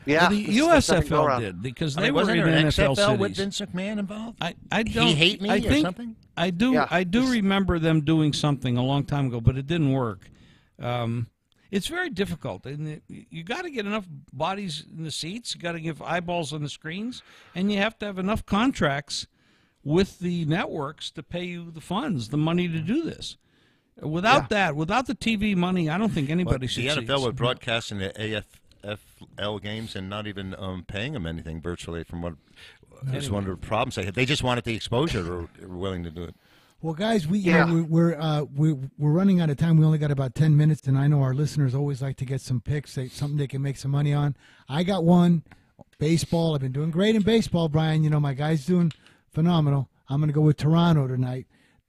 Speaker 4: Yeah,
Speaker 5: Well, the
Speaker 4: this is the second
Speaker 5: USFL
Speaker 4: go-around.
Speaker 5: did because
Speaker 6: I
Speaker 5: they
Speaker 6: mean,
Speaker 5: were
Speaker 6: wasn't
Speaker 5: in
Speaker 6: there an
Speaker 5: NFL
Speaker 6: XFL
Speaker 5: cities.
Speaker 6: with Vince McMahon involved?
Speaker 5: I
Speaker 6: Did
Speaker 5: don't.
Speaker 6: he hate me
Speaker 5: I
Speaker 6: or
Speaker 5: think,
Speaker 6: something?
Speaker 5: I do.
Speaker 4: Yeah.
Speaker 5: I do remember them doing something a long time ago, but it didn't work. It's very difficult, and you got to get enough bodies in the seats. You got to give eyeballs on the screens, and you have to have enough contracts with the networks to pay you the funds, the money to do this. Without that, without the TV money, I don't think anybody
Speaker 6: The
Speaker 5: succeeds.
Speaker 6: NFL would broadcast in the AFL games and not even paying them anything virtually. From what was one of the problems they had, they just wanted the exposure. Or were willing to do it.
Speaker 3: Well, guys, we're running out of time. We only got about 10 minutes, and I know our listeners always like to get some picks, something they can make some money on. I got one. Baseball. I've been doing great in baseball, Brian. You know, my guy's doing phenomenal. I'm going to go with Toronto tonight,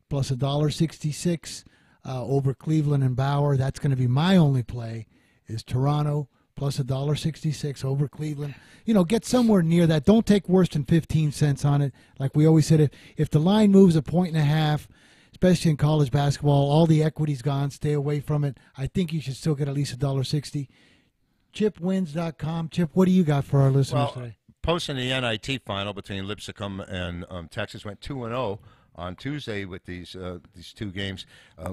Speaker 3: plus $1.66 over Cleveland and Bauer. That's going to be my only play, is Toronto plus $1.66 over Cleveland. You know, get somewhere near that. Don't take worse than 15 cents on it. Like we always said, if the line moves 1.5 points, especially in college basketball, all the equity's gone. Stay away from it. I think you should still get at least $1.60. ChipWins.com. Chip, what do you got for our listeners today?
Speaker 6: Posting the NIT final between Lipscomb and Texas went 2-0 on Tuesday with these two games.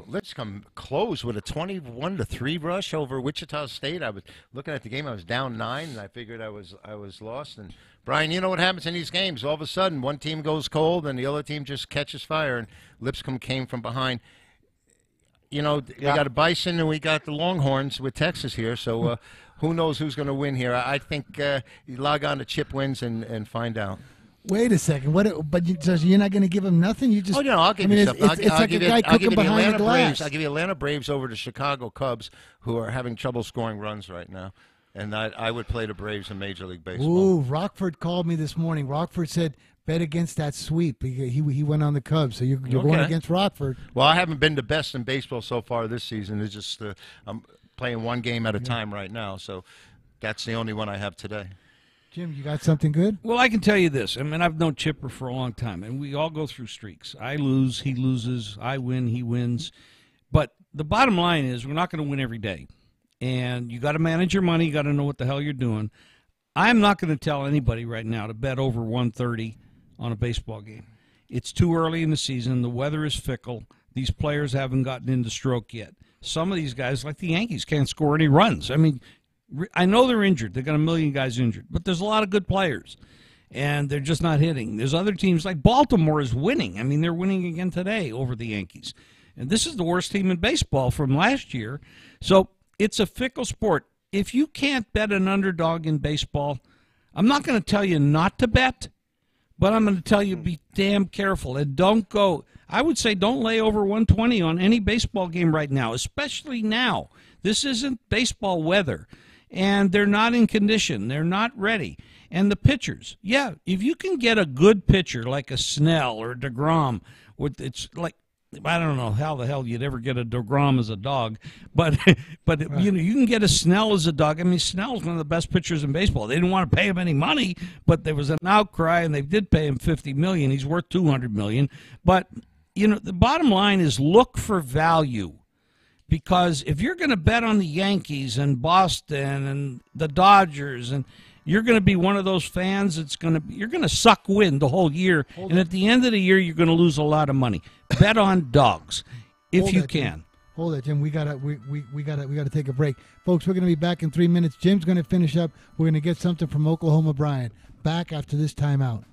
Speaker 6: Lipscomb closed with a 21-3 rush over Wichita State. I was looking at the game. I was down 9, and I figured I was lost. And Brian, you know what happens in these games? All of a sudden, one team goes cold, and the other team just catches fire. And Lipscomb came from behind. You know, we got a Bison and we got the Longhorns with Texas here, so who knows who's going to win here? I think you log on to Chip Wins and find out.
Speaker 3: Wait a second. But you're not going to give him nothing? You just?
Speaker 6: Oh no, I'll give you something.
Speaker 3: It's like a guy cooking behind the glass.
Speaker 6: I'll give you Atlanta Braves over the Chicago Cubs, who are having trouble scoring runs right now, and I would play the Braves in Major League Baseball.
Speaker 3: Ooh, Rockford called me this morning. Rockford said bet against that sweep. He went on the Cubs, so you're going against Rockford.
Speaker 6: Well, I haven't been the best in baseball so far this season. It's just I'm playing one game at a time right now, so that's the only one I have today.
Speaker 3: Jim, you got something good?
Speaker 5: Well, I can tell you this. I mean, I've known Chipper for a long time, and we all go through streaks. I lose, he loses. I win, he wins. But the bottom line is we're not going to win every day. And you got to manage your money. You got to know what the hell you're doing. I'm not going to tell anybody right now to bet over 130 on a baseball game. It's too early in the season. The weather is fickle. These players haven't gotten into stroke yet. Some of these guys, like the Yankees, can't score any runs. I mean, I know they're injured. They've got a million guys injured. But there's a lot of good players, and they're just not hitting. There's other teams like Baltimore is winning. I mean, they're winning again today over the Yankees. And this is the worst team in baseball from last year. So it's a fickle sport. If you can't bet an underdog in baseball, I'm not going to tell you not to bet, but I'm going to tell you be damn careful and don't go. I would say don't lay over 120 on any baseball game right now, especially now. This isn't baseball weather, and they're not in condition. They're not ready. And the pitchers, yeah, if you can get a good pitcher like a Snell or DeGrom, it's like, I don't know how the hell you'd ever get a DeGrom as a dog, but right. You know, you can get a Snell as a dog. I mean, Snell's one of the best pitchers in baseball. They didn't want to pay him any money, but there was an outcry, and they did pay him $50 million. He's worth $200 million. But you know, the bottom line is look for value, because if you're going to bet on the Yankees and Boston and the Dodgers, and you're going to be one of those fans you're going to suck wind the whole year, and at the end of the year you're going to lose a lot of money. Bet on dogs if you can.
Speaker 3: Jim. Hold it, Jim. We gotta take a break, folks. We're going to be back in 3 minutes. Jim's going to finish up. We're going to get something from Oklahoma Brian. Back after this timeout.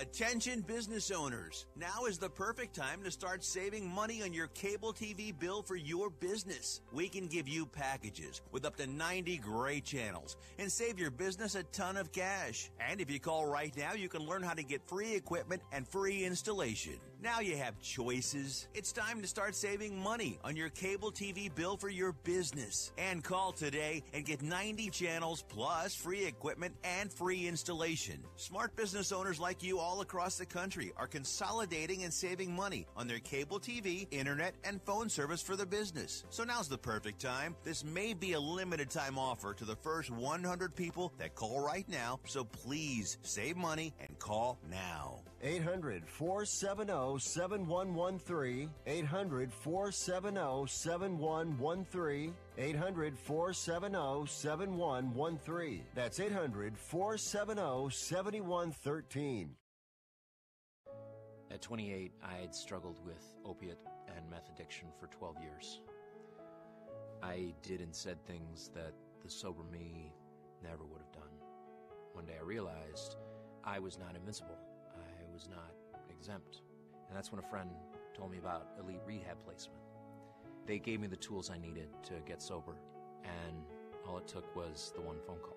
Speaker 1: Attention business owners, now is the perfect time to start saving money on your cable TV bill for your business. We can give you packages with up to 90 great channels and save your business a ton of cash. And if you call right now, you can learn how to get free equipment and free installation. Now you have choices. It's time to start saving money on your cable TV bill for your business. And call today and get 90 channels plus free equipment and free installation. Smart business owners like you all across the country are consolidating and saving money on their cable TV, internet, and phone service for the business. So now's the perfect time. This may be a limited time offer to the first 100 people that call right now. So please save money and call now.
Speaker 8: 800-470-7113. 800-470-7113. 800-470-7113. That's 800-470-7113.
Speaker 18: At 28, I had struggled with opiate and meth addiction for 12 years. I did and said things that the sober me never would have done. One day I realized I was not invincible. I was not exempt. And that's when a friend told me about Elite Rehab Placement. They gave me the tools I needed to get sober, and all it took was the one phone call.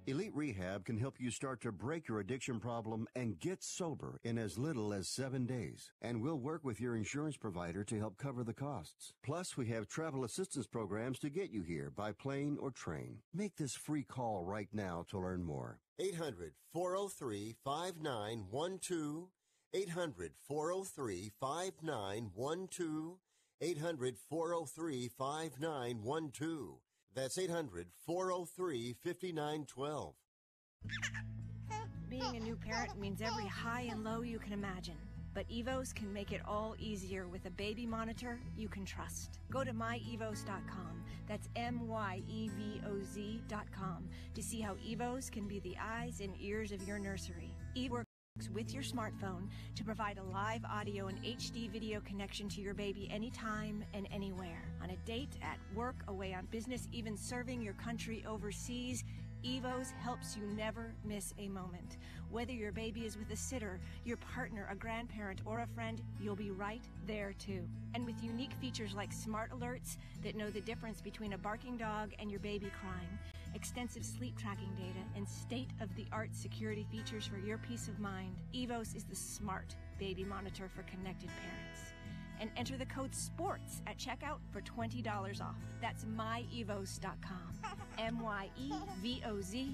Speaker 8: Elite Rehab can help you start to break your addiction problem and get sober in as little as 7 days. And we'll work with your insurance provider to help cover the costs. Plus, we have travel assistance programs to get you here by plane or train. Make this free call right now to learn more. 800-403-5912. 800-403-5912. 800-403-5912. That's 800-403-5912.
Speaker 19: Being a new parent means every high and low you can imagine. But Evos can make it all easier with a baby monitor you can trust. Go to myevos.com. That's MYEVOZ.com to see how Evos can be the eyes and ears of your nursery. Evos with your smartphone to provide a live audio and HD video connection to your baby anytime and anywhere. On a date, at work, away on business, even serving your country overseas, Evos helps you never miss a moment. Whether your baby is with a sitter, your partner, a grandparent, or a friend, you'll be right there too. And with unique features like smart alerts that know the difference between a barking dog and your baby crying, extensive sleep tracking data, and state-of-the-art security features for your peace of mind, Evos is the smart baby monitor for connected parents. And enter the code SPORTS at checkout for $20 off. That's myevos.com. MYEVOZ.com.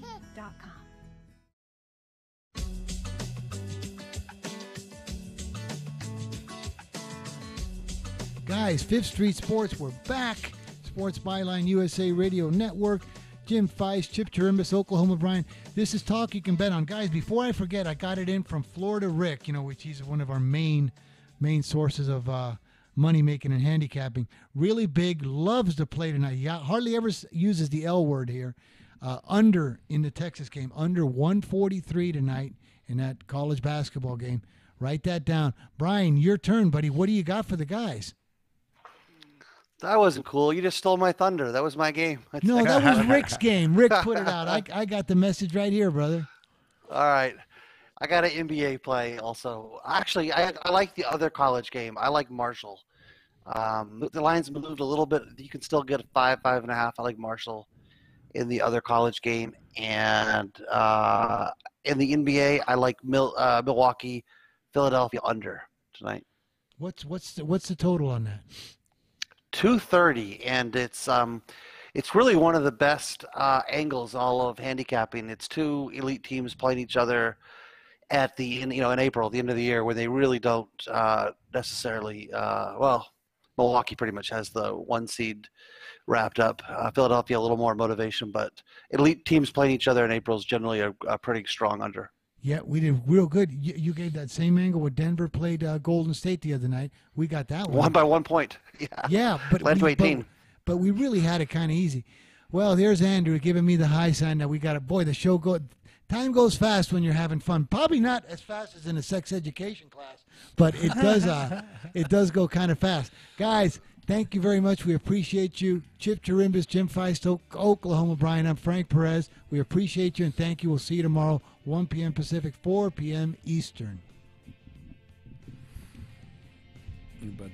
Speaker 3: Guys, Fifth Street Sports, we're back. Sports Byline USA Radio Network. Jim Feist, Chip Chirimbus, Oklahoma Brian. This is talk you can bet on. Guys, before I forget, I got it in from Florida Rick, which he's one of our main sources of money making and handicapping. Really big, loves to play tonight. He hardly ever uses the L word here. Under in the Texas game, under 143 tonight in that college basketball game. Write that down. Brian, your turn, buddy. What do you got for the guys?
Speaker 4: That wasn't cool. You just stole my thunder. That was my game.
Speaker 3: No, that was Rick's game. Rick put it out. I got the message right here, brother.
Speaker 4: All right. I got an NBA play also. Actually, I like the other college game. I like Marshall. The line's moved a little bit. You can still get a 5.5. I like Marshall in the other college game. And in the NBA, I like Milwaukee, Philadelphia under tonight.
Speaker 3: What's the total on that?
Speaker 4: 230, and it's really one of the best angles all of handicapping. It's two elite teams playing each other at in April, the end of the year, where they really don't necessarily. Milwaukee pretty much has the one seed wrapped up. Philadelphia a little more motivation, but elite teams playing each other in April is generally a pretty strong under.
Speaker 3: Yeah, we did real good. You gave that same angle when Denver played Golden State the other night. We got that one.
Speaker 4: 1 by 1 point.
Speaker 3: Yeah, but
Speaker 4: led to 18.
Speaker 3: But we really had it kind of easy. Well, there's Andrew giving me the high sign that we got it. Boy, the show time goes fast when you're having fun. Probably not as fast as in a sex education class, but it does. It does go kind of fast. Guys, Thank you very much. We appreciate you. Chip Chirimbas, Jim Feist, Oklahoma Brian. I'm Frank Perez. We appreciate you and thank you. We'll see you tomorrow, 1 p.m. Pacific, 4 p.m. Eastern.
Speaker 5: But